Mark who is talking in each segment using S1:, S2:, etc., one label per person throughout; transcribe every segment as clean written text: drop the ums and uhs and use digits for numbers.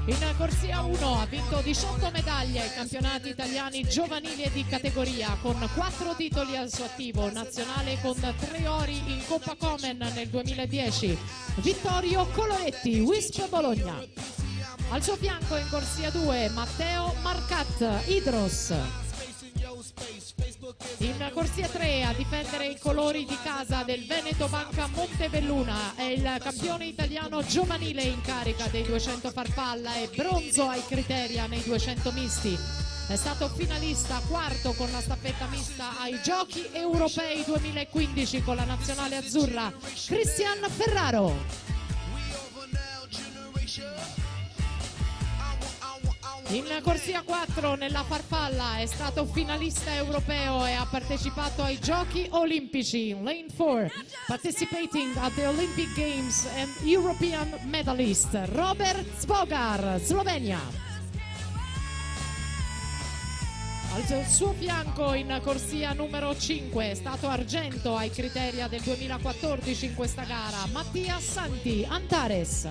S1: In corsia 1 ha vinto 18 medaglie ai campionati italiani giovanili e di categoria, con 4 titoli al suo attivo, nazionale con 3 ori in Coppa Komen nel 2010. Vittorio Coloretti, Wisp Bologna. Al suo fianco in corsia 2 Matteo Marcat, Idros. In corsia 3 a difendere i colori di casa del Veneto Banca Montebelluna è il campione italiano giovanile in carica dei 200 farfalla e bronzo ai criteria nei 200 misti. È stato finalista quarto con la staffetta mista ai Giochi Europei 2015 con la nazionale azzurra, Cristian Ferraro. In corsia 4 nella farfalla è stato finalista europeo e ha partecipato ai Giochi Olimpici. Lane 4, participating at the Olympic Games and European medalist, Robert Zbogar, Slovenia. Al suo fianco in corsia numero 5 è stato argento ai criteria del 2014 in questa gara, Mattia Santi, Antares.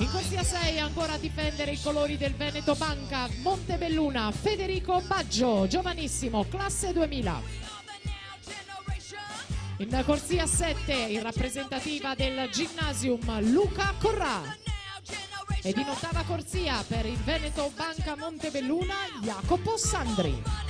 S1: In corsia 6 ancora a difendere i colori del Veneto Banca Montebelluna, Federico Baggio, giovanissimo, classe 2000. In corsia 7 in rappresentativa del Gymnasium, Luca Corrà. Ed in ottava corsia per il Veneto Banca Montebelluna, Jacopo Sandri.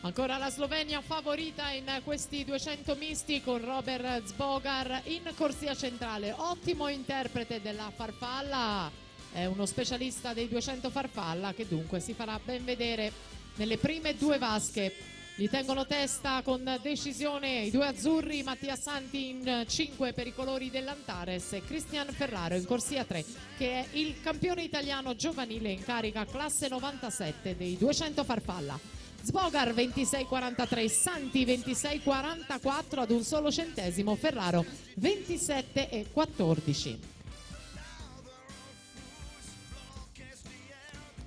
S1: Ancora la Slovenia favorita in questi 200 misti con Robert Zbogar in corsia centrale, ottimo interprete della farfalla, è uno specialista dei 200 farfalla che dunque si farà ben vedere nelle prime due vasche. Gli tengono testa con decisione i due azzurri, Mattia Santi in 5 per i colori dell'Antares e Cristian Ferraro in corsia 3 che è il campione italiano giovanile in carica classe 97 dei 200 farfalla. Zbogar 26,43, Santi 26,44 ad un solo centesimo, Ferraro 27,14.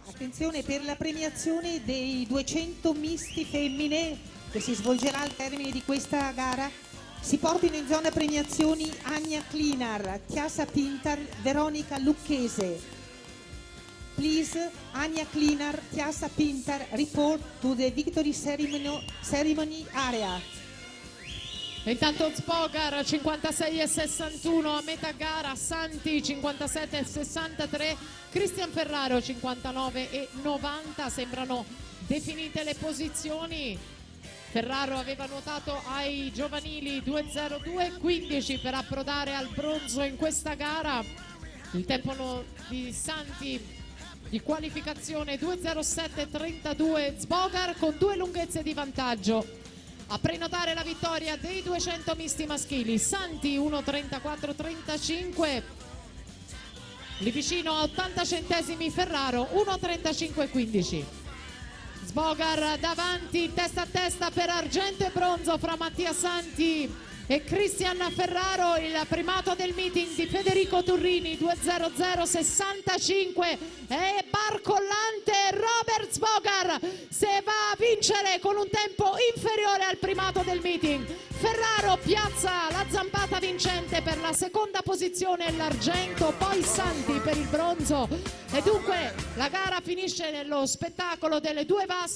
S2: Attenzione per la premiazione dei 200 misti femmine che si svolgerà al termine di questa gara. Si portino in zona premiazioni Ania Klinar, Chiasa Pintar, Veronica Lucchese. Please, Ania Klinar, Chiasa Pintar, report to the victory ceremony area.
S1: Intanto Zbogar 56,61 a metà gara, Santi 57,63, Cristian Ferraro 59,90. Sembrano definite le posizioni. Ferraro aveva nuotato ai giovanili 2:02,15 per approdare al bronzo in questa gara. Il tempo di Santi di qualificazione 2:07,32, Zbogar con 2 lunghezze di vantaggio. A prenotare la vittoria dei 200 misti maschili, Santi 1:34,35, lì vicino a 80 centesimi Ferraro 1:35,15. Zbogar davanti, testa a testa per argento e bronzo fra Mattia Santi e Cristian Ferraro. Il primato del meeting di Federico Turrini 2:00,65 e barcollante Robert Zbogar se va a vincere con un tempo inferiore al primato del meeting. Ferraro piazza la zampata vincente per la seconda posizione e l'argento, poi Santi per il bronzo e dunque la gara finisce nello spettacolo delle due vasche.